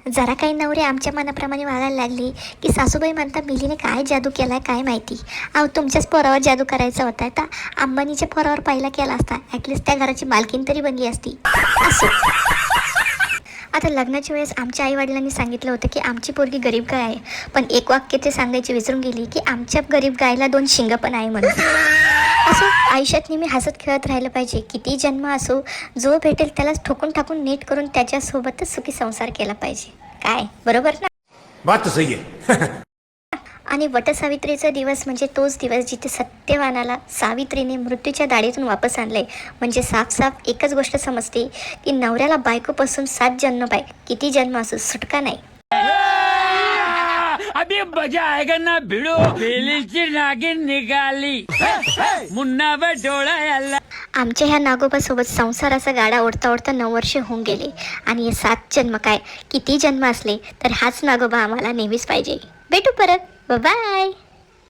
जरा काही नवरे आमच्या मनाप्रमाणे वागायला लागली की सासूबाई म्हणतात मिलीने काय जादू केलाय काय माहिती. अहो तुमच्याच पोरावर जादू करायचा होता तर अंबानीच्या पोरावर पहिला केला असता. ॲटलिस्ट त्या घराची मालकीन तरी बनली असती. असो, आता लग्नाच्या वेळेस आमच्या आईवडिलांनी सांगितलं होतं की आमची पोरगी गरीब गाय आहे, पण एक वाक्य ते सांगायची विसरून गेली की आमच्या गरीब गायला 2 शिंगं पण आहे म्हणून. असं आयुष्यात नेहमी हसत खेळत राहिलं पाहिजे. किती जन्म असो, जो भेटेल त्यालाच ठोकून टाकून नीट करून त्याच्यासोबतच सुखी संसार केला पाहिजे. काय बरोबर ना? बात तो सही है. आणि वटसावित्रीचा दिवस म्हणजे तोच दिवस जिथे सत्यवानाला सावित्रीने मृत्यूच्या दाढीतून वापस आणले. म्हणजे साफ एकच गोष्ट समजते की नवऱ्याला बायकोपासून 7 जन्म पाहिजे, किती जन्म असो सुटका नाही. अभी मजा आएगा ना भिड़ो. बेलीची नागिन निघाली, मुन्ना डोळा याला. आमच्या ह्या नागोबासोबत संसाराचा गाडा ओढता ओढता 9 वर्षे होऊन गेले. आणि हे 7 जन्म काय किती जन्म असले तर हाच नागोबा आम्हाला नेहमीच पाहिजे. भेटू परत. बाय.